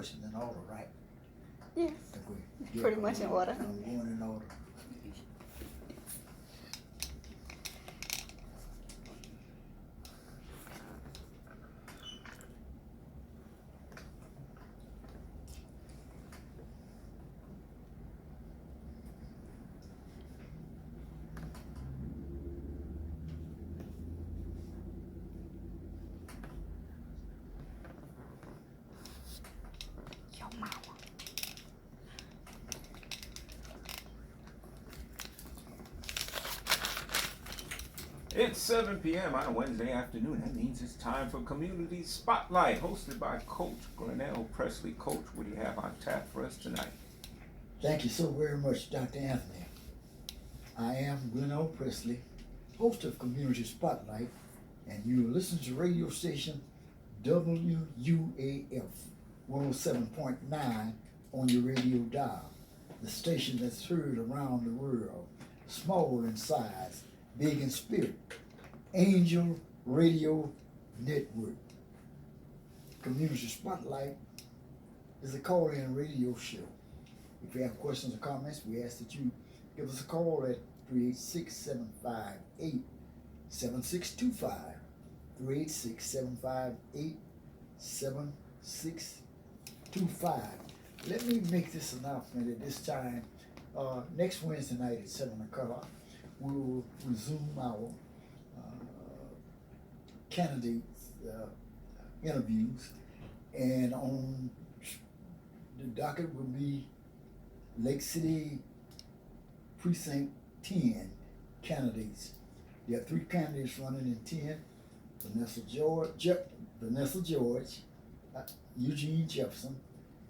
questions in order, right? Yes, Yeah, pretty much in order. I'm going in order. Your mama. It's 7 p.m. on a Wednesday afternoon. That means it's time for Community Spotlight, hosted by Coach Glenell Presley. Coach, what do you have on tap for us tonight? Thank you so very much, Dr. Anthony. I am Glenn Presley, host of Community Spotlight, and you listen to radio station WUAF 107.9 on your radio dial, the station that's heard around the world, small in size, big in spirit, Angel Radio Network. Community Spotlight is a call-in radio show. If you have questions or comments, we ask that you give us a call at 386-758-7625, 386-758-7625. Let me make this announcement at this time. Next Wednesday night at 7 o'clock, we will resume our candidates interviews, and on the docket will be Lake City Precinct 10 candidates. There are 3 candidates running in 10: Vanessa George, Eugene Jefferson,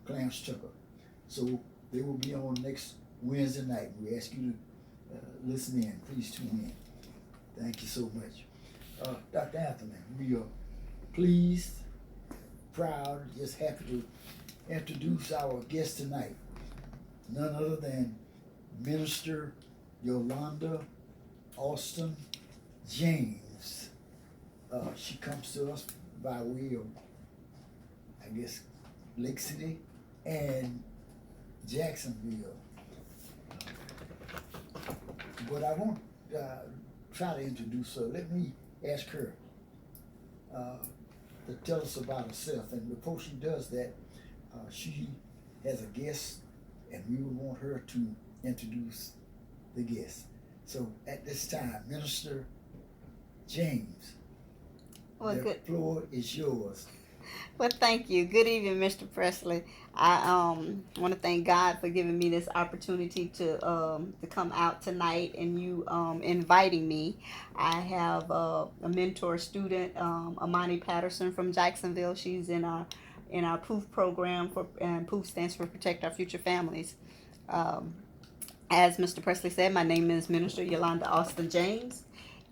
Clarence Tucker. So they will be on next Wednesday night. We ask you to listen in. Please tune in. Thank you so much. Dr. Anthony, we are pleased, proud, just happy to introduce our guest tonight. None other than Minister Yolanda Austin James. She comes to us by way of, I guess, Lake City and Jacksonville. But I won't try to introduce her. Let me ask her to tell us about herself. And before she does that, she has a guest, and we would want her to introduce the guest. So at this time, Minister James, the floor is yours. Well, thank you. Good evening, Mr. Presley. I want to thank God for giving me this opportunity to come out tonight and you inviting me. I have a mentor student, Amani Patterson from Jacksonville. She's in our P.O.O.F.F program, and P.O.O.F.F stands for Protect Our Future Families. As Mr. Presley said, my name is Minister Yolanda Austin James,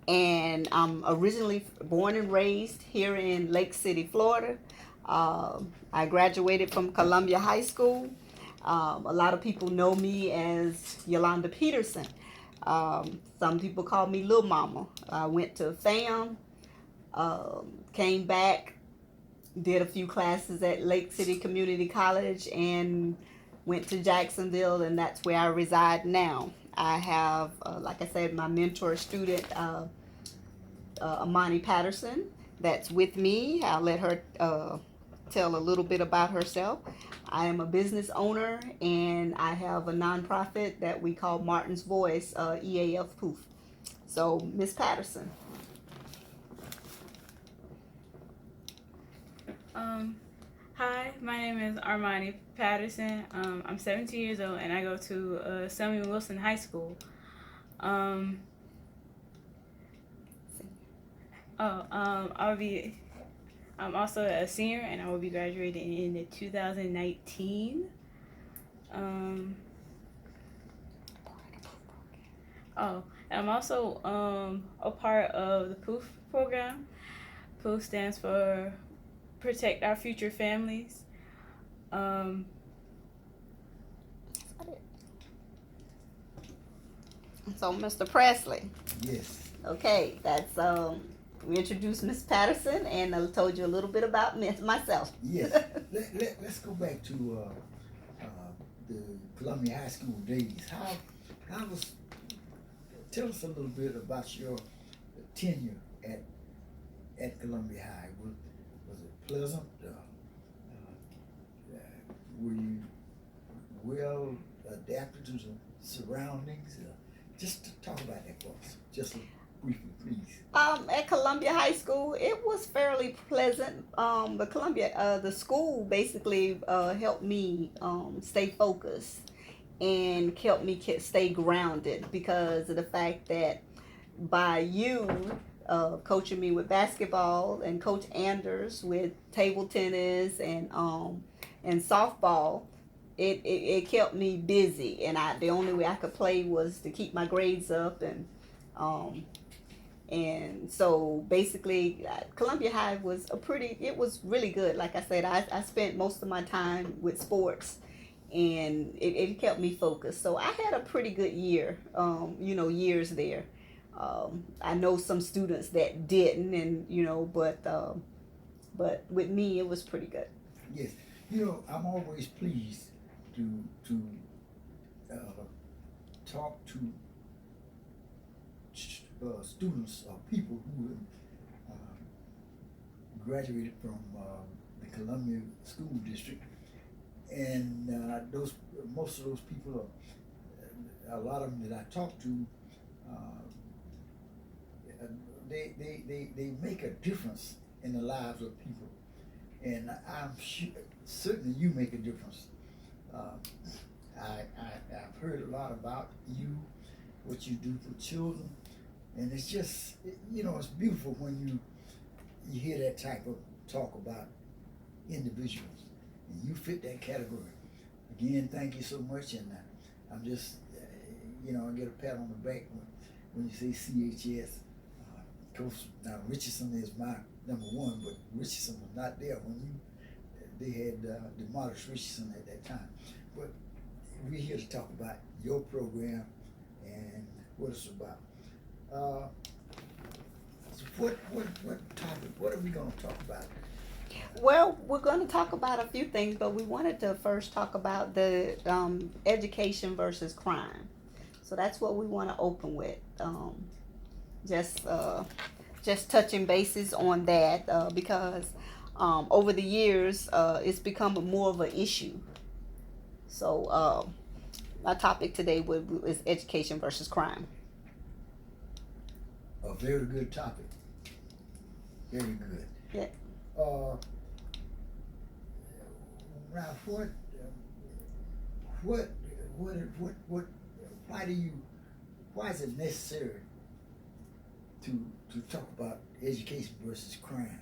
and I'm originally born and raised here in Lake City, Florida. I graduated from Columbia High School. A lot of people know me as Yolanda Peterson. Some people call me Lil Mama. I went to FAM, came back, did a few classes at Lake City Community College, and went to Jacksonville, and that's where I reside now. I have, like I said, my mentor student, Amani Patterson, that's with me. I'll let her tell a little bit about herself. I am a business owner, and I have a nonprofit that we call Martin's Voice, EAF P.O.O.F.F. So, Miss Patterson. Hi, my name is Armani Patterson. I'm 17 years old, and I go to Samuel Wilson High School. I'm also a senior, and I will be graduating in 2019. And I'm also a part of the P.O.O.F.F program. P.O.O.F.F stands for Protect Our Future Families. So, Mr. Presley. Yes. Okay, that's we introduced Miss Patterson, and I told you a little bit about myself. Yes. let's go back to the Columbia High School days. How was? Tell us a little bit about your tenure at Columbia High. Was it pleasant? Were you well adapted to the surroundings? Just to talk about that for us, just briefly, please. At Columbia High School, it was fairly pleasant. The Columbia, the school basically helped me stay focused and helped me stay grounded because of the fact that by you coaching me with basketball and Coach Anders with table tennis and softball, it kept me busy, and the only way I could play was to keep my grades up, and so basically Columbia High was it was really good. Like I said, I spent most of my time with sports, and it kept me focused. So I had a pretty good year, years there. I know some students that didn't, and but with me it was pretty good. Yes, I'm always pleased to talk to students or people who have graduated from the Columbia School District, and most of those people a lot of them that I talk to, they make a difference in the lives of people, and I'm sure certainly you make a difference. I've heard a lot about you, what you do for children, and it's just it's beautiful when you hear that type of talk about individuals, and you fit that category. Again, thank you so much, and I'm just I get a pat on the back when you say CHS. Coach Richardson is my number one, but Richardson was not there when they had demolished Richardson at that time. But we're here to talk about your program and what it's about. So what topic? What are we going to talk about? Well, we're going to talk about a few things, but we wanted to first talk about the education versus crime. So that's what we want to open with. Just touching bases on that because over the years it's become more of an issue. So our topic today is education versus crime. A very good topic. Very good. Yeah. Now, why is it necessary to talk about education versus crime?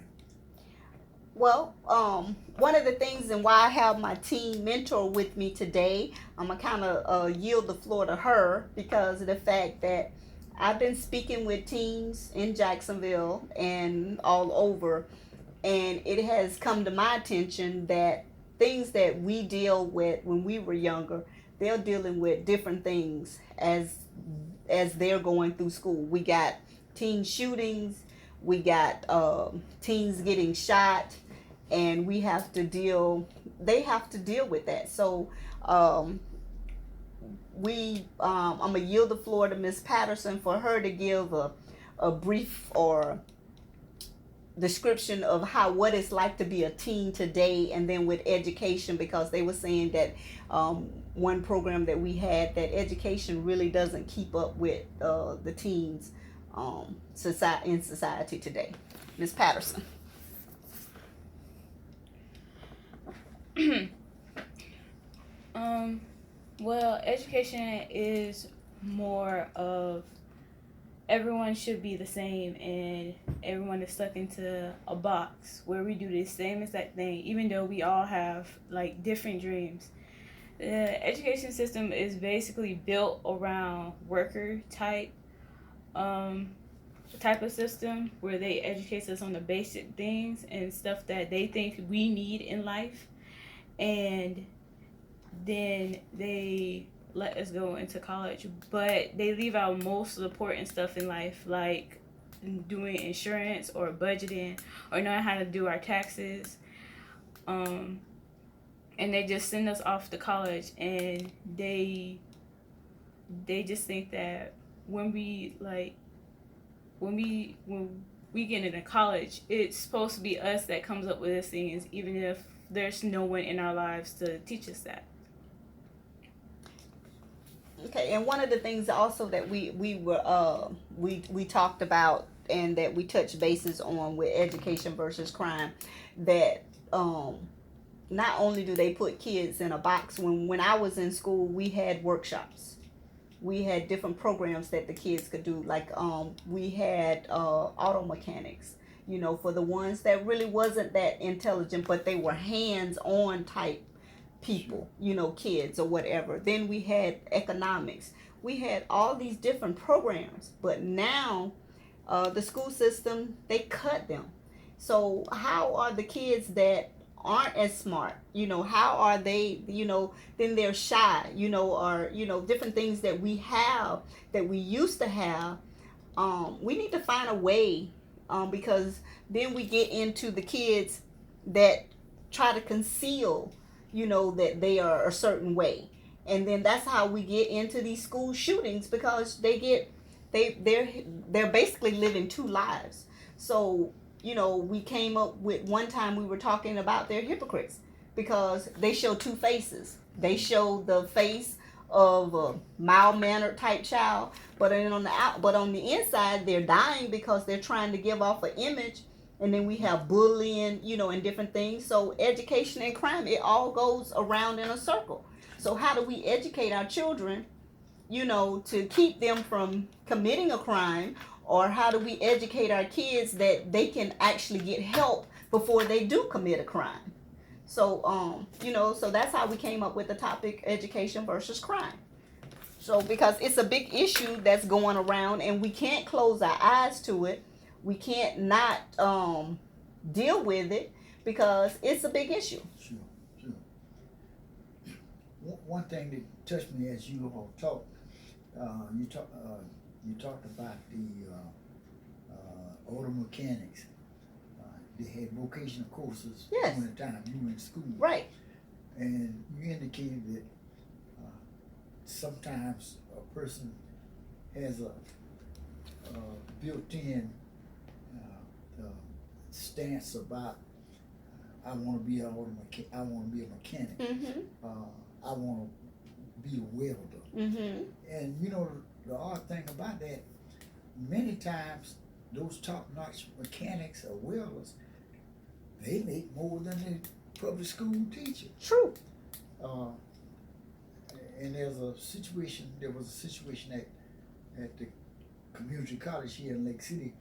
Well, one of the things and why I have my teen mentor with me today, I'm gonna kind of yield the floor to her because of the fact that I've been speaking with teens in Jacksonville and all over, and it has come to my attention that things that we deal with when we were younger, they're dealing with different things as they're going through school. We got teen shootings, we got teens getting shot, and they have to deal with that. So I'm gonna yield the floor to Miss Patterson for her to give a brief or description of what it's like to be a teen today, and then with education, because they were saying that one program that we had, that education really doesn't keep up with the teens in society today. Ms. Patterson. Well, education is more of everyone should be the same and everyone is stuck into a box where we do the same exact thing, even though we all have like different dreams. The education system is basically built around worker type of system where they educate us on the basic things and stuff that they think we need in life, and then they let us go into college, but they leave out most of the important stuff in life, like doing insurance or budgeting or knowing how to do our taxes. and they just send us off to college, and they just think that when we like when we get into college, it's supposed to be us that comes up with these things, even if there's no one in our lives to teach us that. Okay, and one of the things also that we talked about and that we touched bases on with education versus crime, that not only do they put kids in a box. When I was in school, we had workshops. We had different programs that the kids could do. Like we had auto mechanics. You know, for the ones that really wasn't that intelligent, but they were hands-on type people, you know, kids or whatever. Then we had economics. We had all these different programs, but now the school system, they cut them. So how are the kids that aren't as smart, you know, how are they, you know, then they're shy, you know, or you know, different things that we have that we used to have. We need to find a way, because then we get into the kids that try to conceal, you know, that they are a certain way, and then that's how we get into these school shootings, because they're basically living two lives. So you know, we came up with, one time we were talking about they're hypocrites because they show two faces. They show the face of a mild mannered type child, but then on the inside they're dying because they're trying to give off an image. And then we have bullying, you know, and different things. So education and crime, it all goes around in a circle. So how do we educate our children, you know, to keep them from committing a crime, or how do we educate our kids that they can actually get help before they do commit a crime? So you know, so that's how we came up with the topic education versus crime. So because it's a big issue that's going around and we can't close our eyes to it. We can't not deal with it because it's a big issue. Sure, sure. One thing that touched me as you all talked, you talked about the auto mechanics. They had vocational courses Yes. during the time you were in school. Right. And you indicated that sometimes a person has a built-in stance about I want to be I want to be a mechanic. Mm-hmm. I want to be a welder. Mm-hmm. And you know the odd thing about that, many times those top-notch mechanics or welders, they make more than the public school teacher. True. And there was a situation at the community college here in Lake City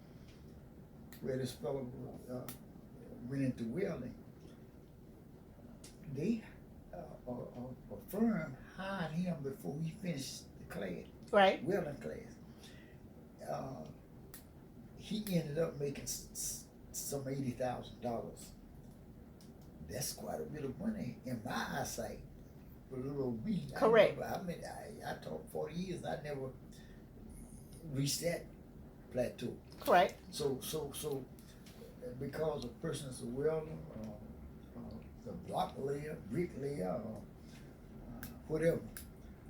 where this fellow went into welding. They, a firm hired him before he finished the class, Right. welding class. He ended up making some $80,000. That's quite a bit of money in my eyesight for little old me. Correct. I taught 40 years. I never reached that plateau. Correct. So because a person is a welder, a block layer, brick layer, whatever,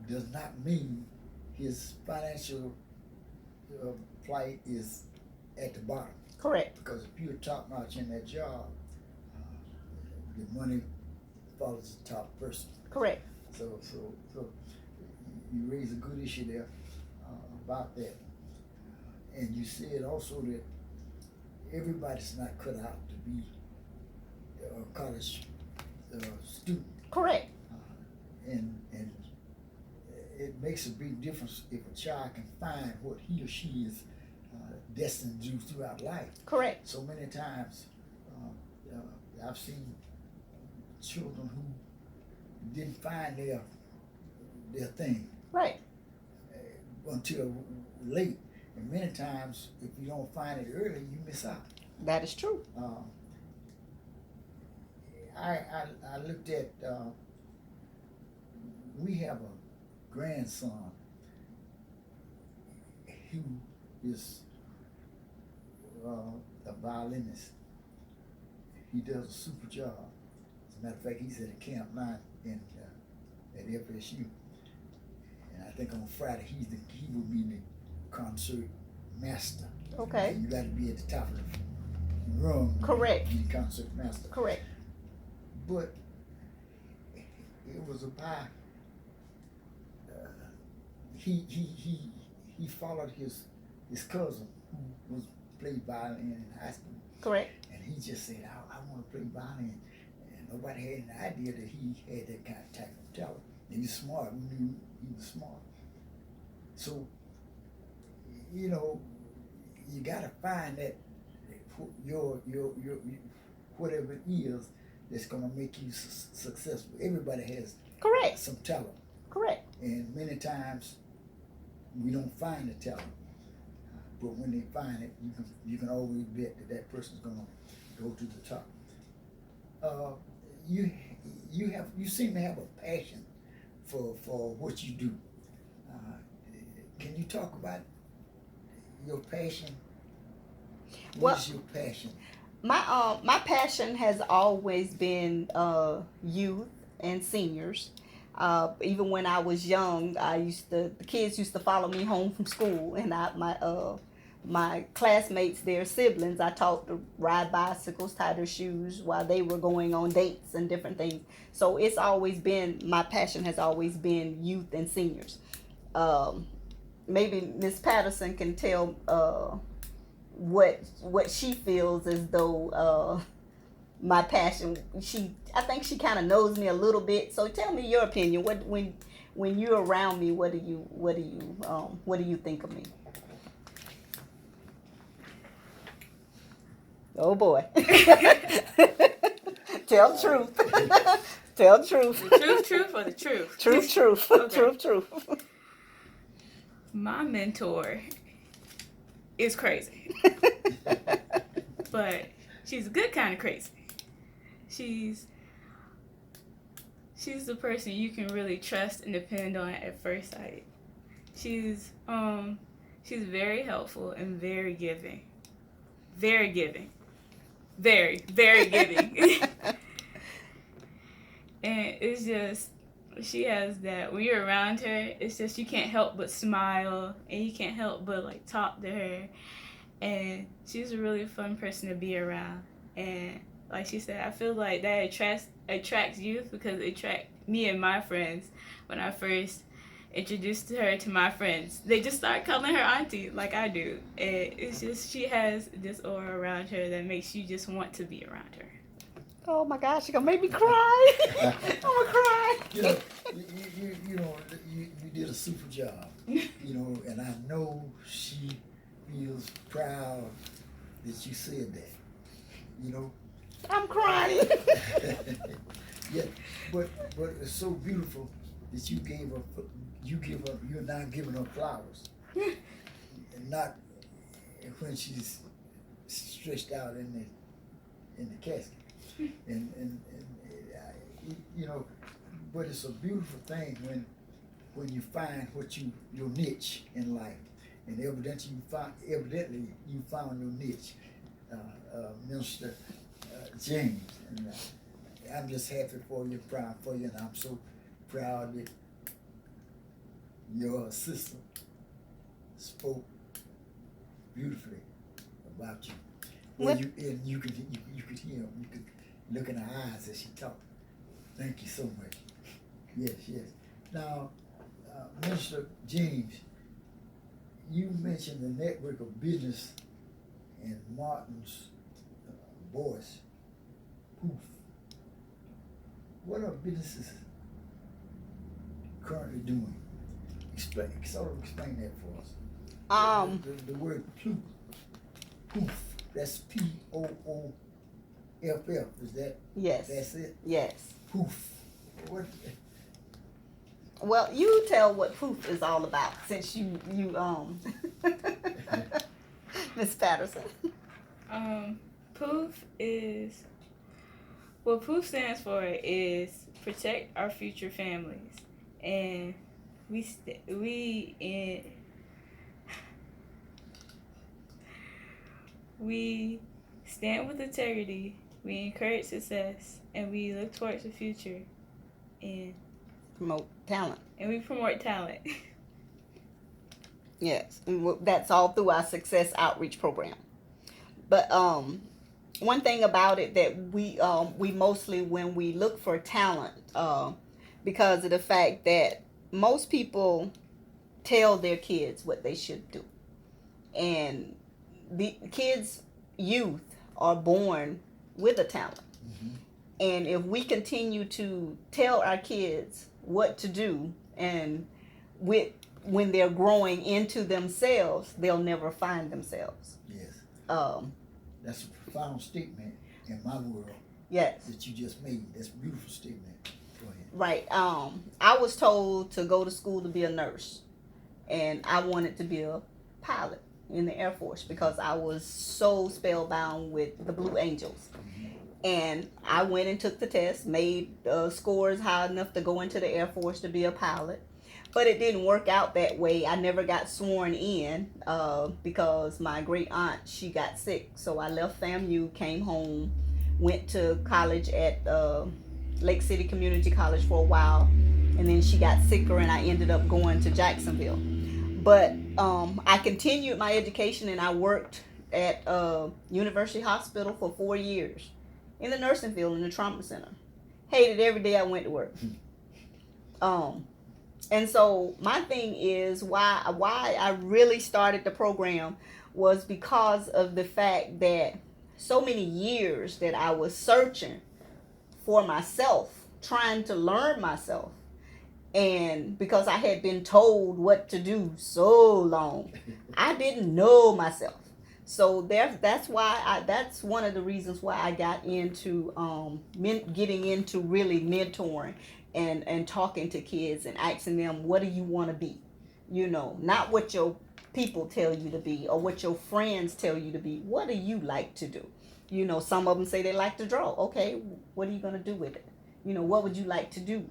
does not mean his financial plight is at the bottom. Correct. Because if you're top notch in that job, the money follows the top person. Correct. So you raise a good issue there about that. And you said also that everybody's not cut out to be a college student. Correct. And it makes a big difference if a child can find what he or she is destined to do throughout life. Correct. So many times I've seen children who didn't find their thing. Right. Until late. And many times, if you don't find it early, you miss out. That is true. I looked at, we have a grandson who is a violinist. He does a super job. As matter of fact, he's at a camp now in at FSU, and I think on Friday he will be the concert master. Okay. And you got to be at the top of the room. Correct. Be the concert master. Correct. But it was about he followed his cousin who was played violin in high school. Correct. And he just said, I want to play violin. And nobody had an idea that he had that kind of type of talent. He was smart. We knew he was smart. So, you know, you got to find that your whatever it is that's going to make you successful. Everybody has Correct. some talent. Correct. And many times we don't find the talent. But when they find it, you can always bet that person's gonna go to the top. You seem to have a passion for what you do. Can you talk about your passion? What is your passion? My passion has always been youth and seniors. Even when I was young, the kids used to follow me home from school, and my classmates, their siblings, I taught to ride bicycles, tie their shoes while they were going on dates and different things. So it's always been, my passion has always been youth and seniors. Maybe Miss Patterson can tell what she feels as though my passion. I think she kind of knows me a little bit. So tell me your opinion. When you're around me, what do you think of me? Oh boy. Tell the truth. Tell the truth. The truth, or the truth? Truth. Okay. Truth. My mentor is crazy. But she's a good kind of crazy. She's the person you can really trust and depend on at first sight. She's very helpful and very giving. Very giving. Very, very giving. And it's just, she has that, when you're around her, it's just you can't help but smile, and you can't help but like talk to her. And she's a really fun person to be around. And like she said, I feel like that attracts youth because it attracts me and my friends. When I first introduced her to my friends, they just start calling her auntie like I do. And it's just, she has this aura around her that makes you just want to be around her. Oh my gosh, you're gonna make me cry. I'm gonna cry. You know, you did a super job. You know, and I know she feels proud that you said that. You know. I'm crying. Yeah, but it's so beautiful that you're now giving her flowers, and not when she's stretched out in the casket. And you know, but it's a beautiful thing when you find your niche in life, and evidently you found your niche, Minister James, and I'm just happy for you, proud for you, and I'm so proud that your sister spoke beautifully about you. Well, you could hear him, you could look in her eyes as she talked. Thank you so much. Yes. Now, Minister James, you mentioned the network of business and Martin's voice. P.O.O.F.F. What are businesses currently doing? Explain that for us. The word P.O.O.F.F. That's P.O.O.F.F. Is that? Yes. That's it. Yes. P.O.O.F.F. What? Well, you tell what P.O.O.F.F. is all about, since you Miss Patterson. P.O.O.F.F. is, what P.O.O.F.F. stands for is protect our future families, and we stand with integrity We encourage success, and we look towards the future, and Promote talent. we promote talent. Yes, and that's all through our success outreach program. But one thing about it that we mostly when we look for talent, because of the fact that most people tell their kids what they should do, and the kids youth are born with a talent. Mm-hmm. And if we continue to tell our kids what to do, and with when they're growing into themselves, they'll never find themselves. Yes. Um, That's a profound statement in my world yes. that you just made. That's a beautiful statement. Go ahead. Right. I was told to go to school to be a nurse, and I wanted to be a pilot in the Air Force because I was so spellbound with the Blue Angels. And I went and took the test, made scores high enough to go into the Air Force to be a pilot. But it didn't work out that way. I never got sworn in because my great aunt, she got sick. So I left FAMU, came home, went to college at Lake City Community College for a while. And then she got sicker and I ended up going to Jacksonville. But I continued my education and I worked at University Hospital for 4 years in the nursing field in the trauma center. Hated every day I went to work. And so my thing is why I really started the program was because of the fact that so many years that I was searching for myself, trying to learn myself. And because I had been told what to do so long, I didn't know myself. So that's one of the reasons why I got into getting into really mentoring and talking to kids and asking them, what do you want to be? Not what your people tell you to be or what your friends tell you to be. What do you like to do? Some of them say they like to draw. Okay, what are you going to do with it? What would you like to do?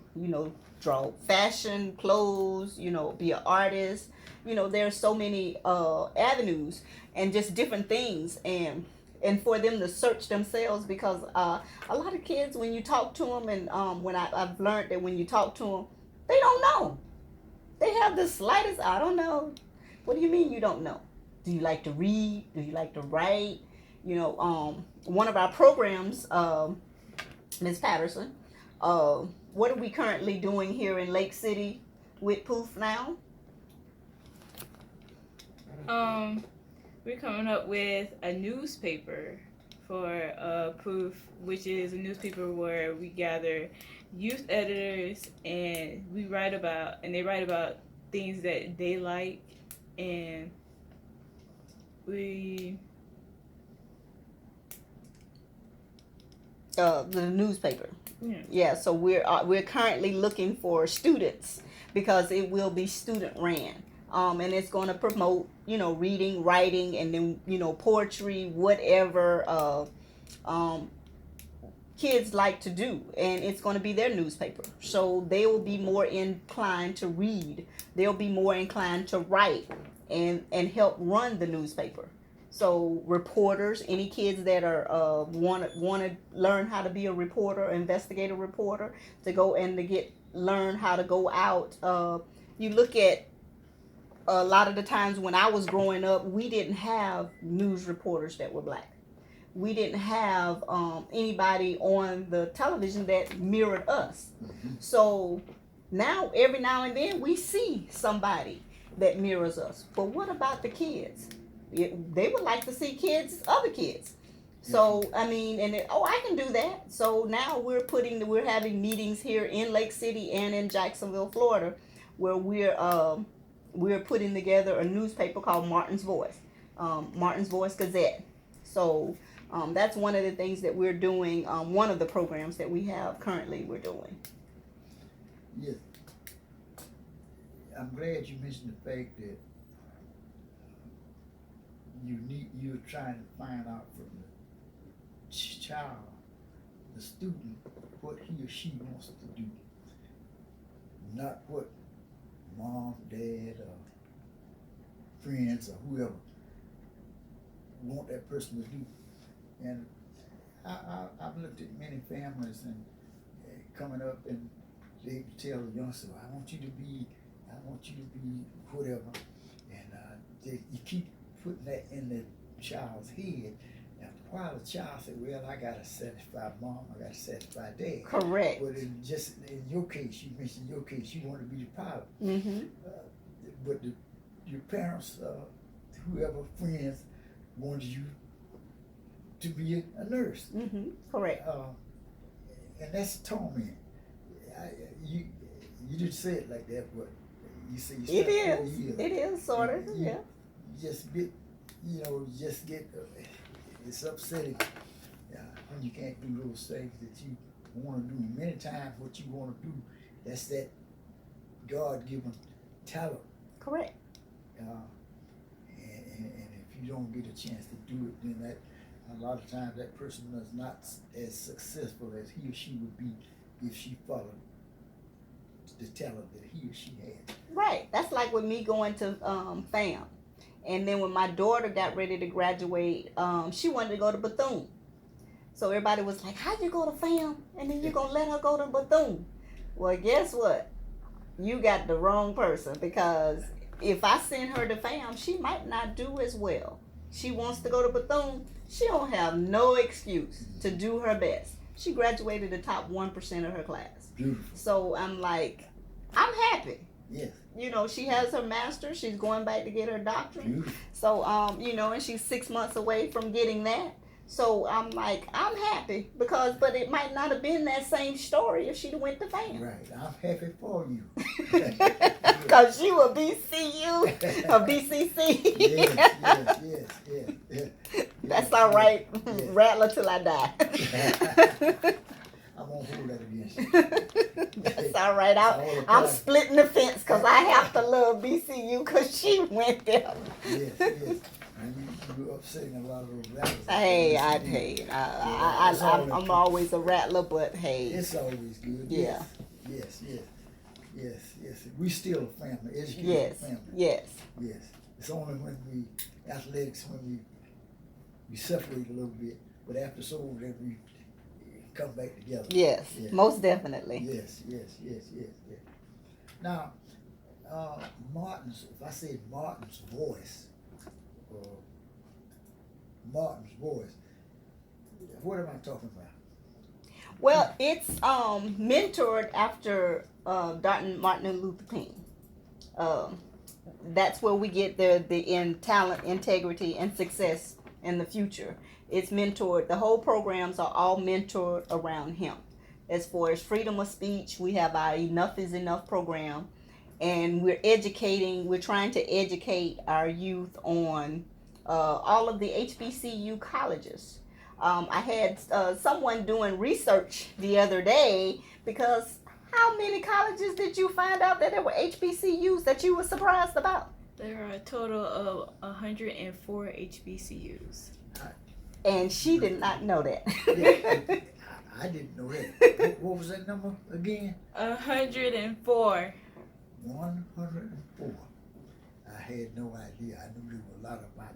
Draw fashion, clothes, be an artist. There's so many avenues and just different things, and for them to search themselves, because a lot of kids, when you talk to them, and when I've learned that when you talk to them, they don't know. They have the slightest, I don't know. What do you mean you don't know? Do you like to read? Do you like to write? One of our programs, Ms. Patterson, what are we currently doing here in Lake City with P.O.O.F.F now? We're coming up with a newspaper for P.O.O.F.F, which is a newspaper where we gather youth editors and they write about things that they like, and we the newspaper. Yeah, so we're currently looking for students because it will be student ran. And it's going to promote, reading, writing, and then, poetry, whatever kids like to do. And it's going to be their newspaper. So they will be more inclined to read. They'll be more inclined to write and help run the newspaper. So reporters, any kids that are want to learn how to be a reporter, investigative reporter, to go and to learn how to go out. You look at a lot of the times when I was growing up, we didn't have news reporters that were black. We didn't have anybody on the television that mirrored us. Mm-hmm. So now, every now and then, we see somebody that mirrors us. But what about the kids? They would like to see other kids. So I mean, I can do that. So now we're having meetings here in Lake City and in Jacksonville, Florida, where we're putting together a newspaper called Martin's Voice, Martin's Voice Gazette. So that's one of the things that we're doing. One of the programs that we have currently we're doing. Yes. I'm glad you mentioned the fact that you're trying to find out from the child, the student, what he or she wants to do, not what mom, dad, or friends, or whoever want that person to do. And I've looked at many families and coming up and they tell the youngster, I want you to be whatever. And you keep putting that in the child's head. After a while, the child said, well, I got a satisfied mom, I got a satisfied dad. Correct. But in your case, you mentioned your case, you want to be the pilot. Mm-hmm. But your parents, whoever, friends, wanted you to be a nurse. Mm-hmm. Correct. And that's torment. You didn't say it like that, but you say you It is. It is sort of. You Yeah. just get, it's upsetting when you can't do those things that you want to do. Many times, what you want to do, that's that God-given talent. Correct. And if you don't get a chance to do it, then that a lot of times that person is not as successful as he or she would be if she followed the talent that he or she had. Right. That's like with me going to FAM. And then when my daughter got ready to graduate, she wanted to go to Bethune. So everybody was like, how'd you go to FAM? And then you're going to let her go to Bethune? Well, guess what? You got the wrong person, because if I send her to FAM, she might not do as well. She wants to go to Bethune. She don't have no excuse to do her best. She graduated the top 1% of her class. Beautiful. So I'm like, I'm happy. Yes. She has her master's. She's going back to get her doctorate. Beautiful. So, and she's 6 months away from getting that. So I'm like, I'm happy but it might not have been that same story if she'd have went to FAM. Right. I'm happy for you. Because you a BCU, a BCC. Yes. That's all right. Yes. Rattler till I die. I won't hold that against you. That's all right. I'm splitting the fence because I have to love BCU because she went there. Yes. And you upsetting a lot of those rattlers. Hey, I'm always a rattler, but hey. It's always good. Yeah. Yes. We still a family, educated Yes. family. Yes. It's only when we separate a little bit, but after so then we come back together. Yes. Most definitely. Yes. Now, if I say Martin's voice, what am I talking about? Well, it's mentored after Dr. Martin Luther King. That's where we get the talent, integrity, and success in the future. It's mentored. The whole programs are all mentored around him. As far as freedom of speech, we have our Enough is Enough program, and we're trying to educate our youth on all of the HBCU colleges. I had someone doing research the other day, because how many colleges did you find out that there were HBCUs that you were surprised about? There are a total of 104 HBCUs. And she did not know that. I didn't know that. What was that number again? 104. 104. I had no idea. I knew there were a lot of them out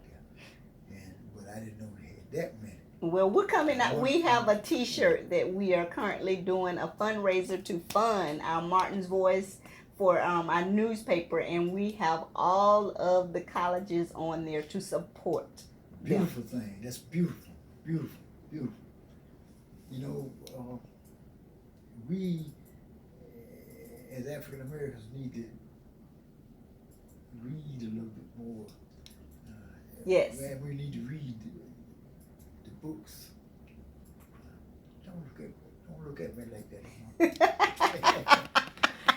there, but I didn't know they had that many. Well, we're coming out. We have a T-shirt that we are currently doing a fundraiser to fund our Martin's Voice for our newspaper, and we have all of the colleges on there to support. Beautiful thing. That's beautiful. We as African Americans need to read a little bit more. Yes. And we need to read the books. Don't look at me like that.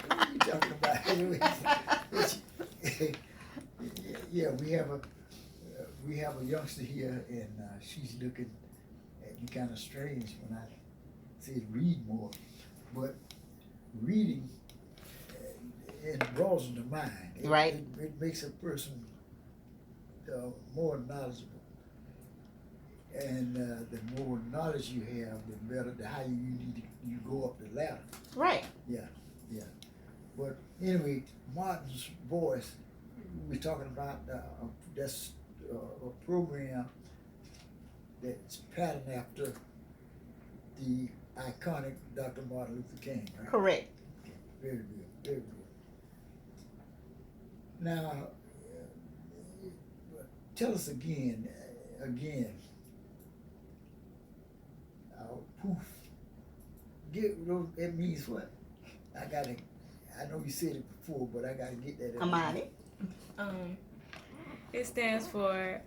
What are you talking about? Yeah, we have a youngster here, and she's looking at me kind of strange when I say read more. But reading it broadens the mind. Right. It makes a person more knowledgeable. And the more knowledge you have, the better, the higher you go up the ladder. Right. Yeah. But anyway, Martin's Voice, we're talking about that's a program that's patterned after the iconic Dr. Martin Luther King, right? Correct. Very good, very good. Now, tell us again, poof. That means what? I know you said it before, but I gotta get that. I'm on it. It stands for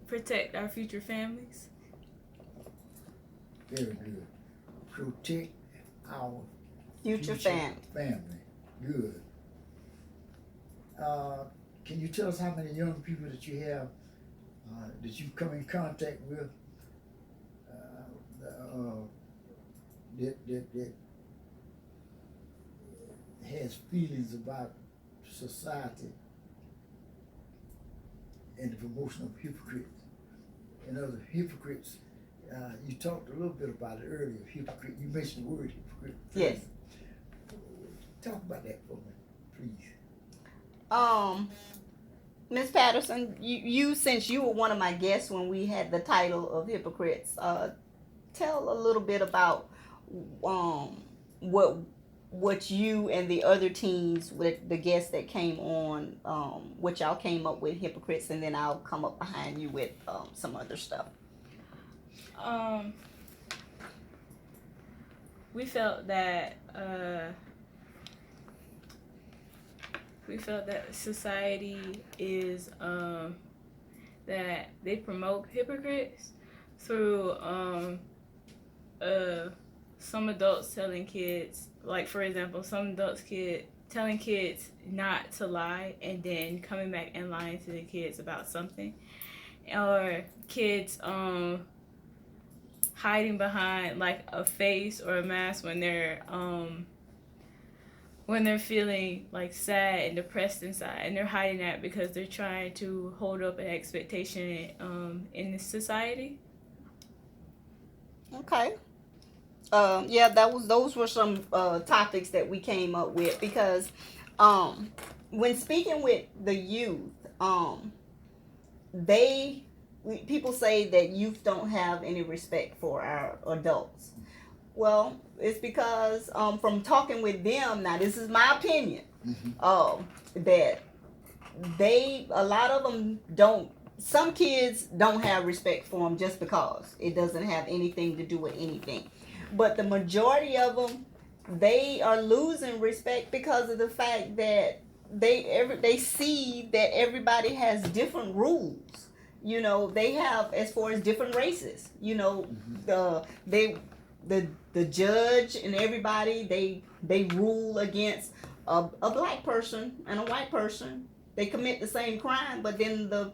protect our future families. Very good. Protect our Future family. Good. Can you tell us how many young people that you have that you come in contact with that has feelings about society and the promotion of hypocrites? And other hypocrites, you talked a little bit about it earlier, hypocrite. You mentioned the word hypocrite. Yes. Talk about that for me, please. Ms. Patterson, you since you were one of my guests when we had the title of hypocrites, tell a little bit about what you and the other teens with the guests that came on, what y'all came up with hypocrites, and then I'll come up behind you with some other stuff. We felt that society is that they promote hypocrites through some adults telling kids, like for example, some adults telling kids not to lie and then coming back and lying to the kids about something, or kids hiding behind like a face or a mask when they're feeling like sad and depressed inside, and they're hiding that because they're trying to hold up an expectation in this society. Okay. Yeah, those were some topics that we came up with because when speaking with the youth, people say that youth don't have any respect for our adults. Well, it's because from talking with them, now this is my opinion, that a lot of them don't. Some kids don't have respect for them just because it doesn't have anything to do with anything. But the majority of them, they are losing respect because of the fact that they see that everybody has different rules. You know, they have, as far as different races. You know, the judge and everybody, they rule against a black person and a white person. They commit the same crime, but then the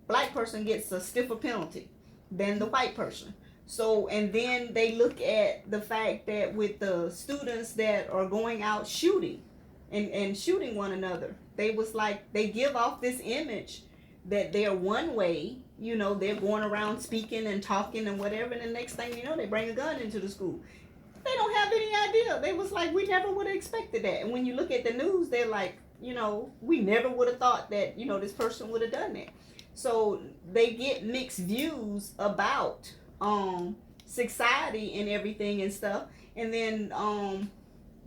black person gets a stiffer penalty than the white person. So, and then they look at the fact that with the students that are going out shooting and shooting one another, they give off this image that they're one way, you know, they're going around speaking and talking and whatever, and the next thing you know, they bring a gun into the school. They don't have any idea. They was like, we never would have expected that. And when you look at the news, they're like, you know, we never would have thought that, you know, this person would have done that. So they get mixed views about society and everything and stuff, and then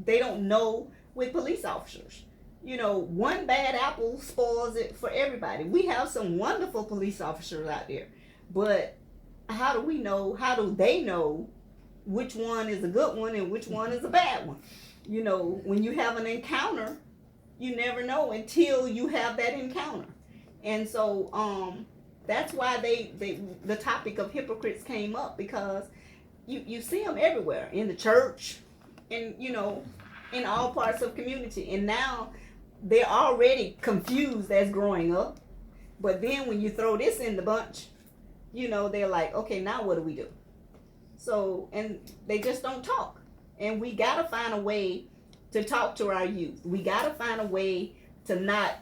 they don't know with police officers. You know, one bad apple spoils it for everybody. We have some wonderful police officers out there, but how do they know which one is a good one and which one is a bad one? You know, when you have an encounter, you never know until you have that encounter. And so that's why the topic of hypocrites came up, because you see them everywhere, in the church, and you know, in all parts of community. And now they're already confused as growing up, but then when you throw this in the bunch, you know, they're like, okay, now what do we do? So, and they just don't talk. And we gotta find a way to talk to our youth. We gotta find a way to not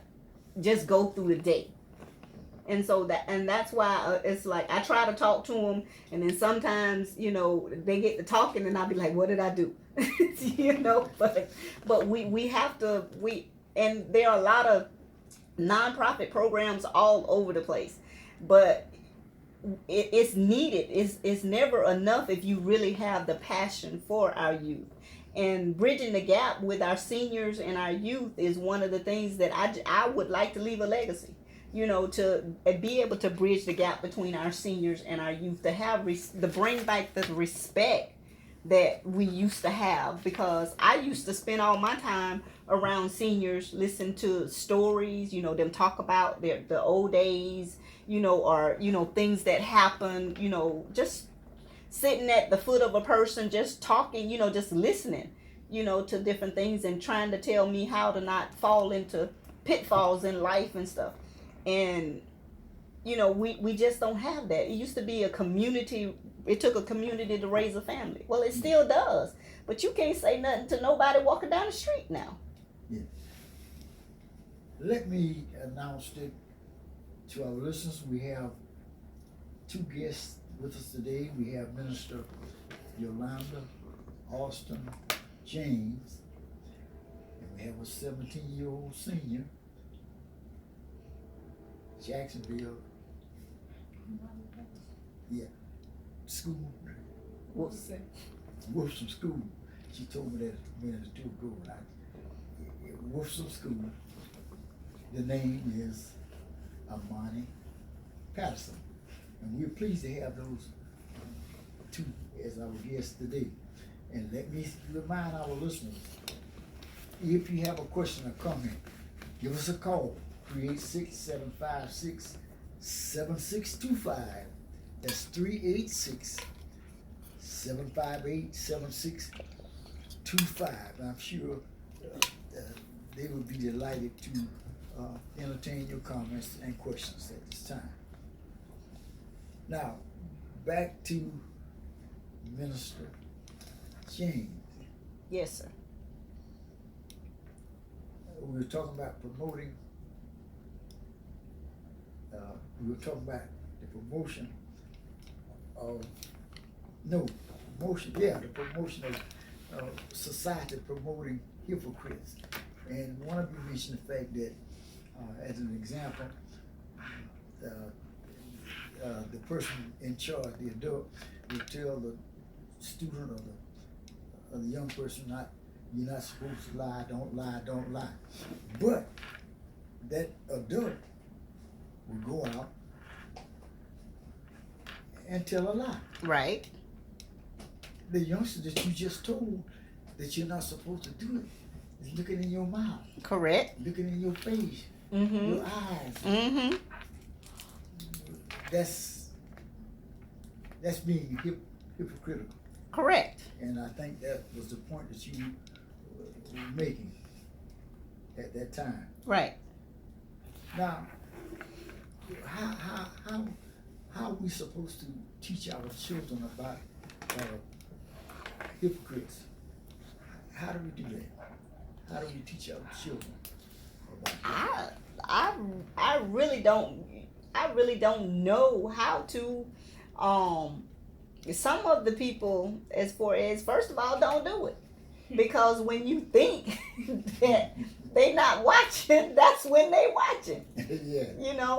just go through the day. And so that's why it's like I try to talk to them, and then sometimes, you know, they get to talking, and I'll be like, "What did I do?" You know. But we have to and there are a lot of nonprofit programs all over the place, but it's needed. It's never enough if you really have the passion for our youth. And bridging the gap with our seniors and our youth is one of the things that I would like to leave a legacy. You know, to be able to bridge the gap between our seniors and our youth, to have to bring back the respect that we used to have, because I used to spend all my time around seniors, listen to stories, you know, them talk about the old days, you know, or, you know, things that happened, you know, just sitting at the foot of a person, just talking, you know, just listening, you know, to different things and trying to tell me how to not fall into pitfalls in life and stuff. And, you know, we just don't have that. It used to be a community. It took a community to raise a family. Well, it still does. But you can't say nothing to nobody walking down the street now. Yeah. Let me announce it to our listeners. We have two guests with us today. We have Minister Yolanda Austin James, and we have a 17-year-old senior, Jacksonville, school, Wolfson School. She told me that a minute or two ago. Wolfson School. The name is Amani Patterson. And we're pleased to have those two as our guests today. And let me remind our listeners, if you have a question or comment, give us a call, 386-756-7625. That's 386-758-7625. I'm sure they will be delighted to entertain your comments and questions at this time. Now, back to Minister James. Yes, sir. We were talking about promoting, the promotion of, the promotion of society promoting hypocrites. And one of you mentioned the fact that, as an example, the person in charge, the adult, will tell the student or the young person, you're not supposed to lie, don't lie, don't lie. But that adult will go out and tell a lie. Right. The youngster that you just told that you're not supposed to do it is looking in your mouth. Correct. Looking in your face, Mm-hmm. your eyes. Mm-hmm. That's being hypocritical. Correct. And I think that was the point that you were making at that time. Right. Now, how are we supposed to teach our children about hypocrites? How do we do that? How do we teach our children about that? I really don't know how to. Some of the people, as far as, first of all, don't do it, because when you think that they not watching, that's when they watching. Yeah. You know.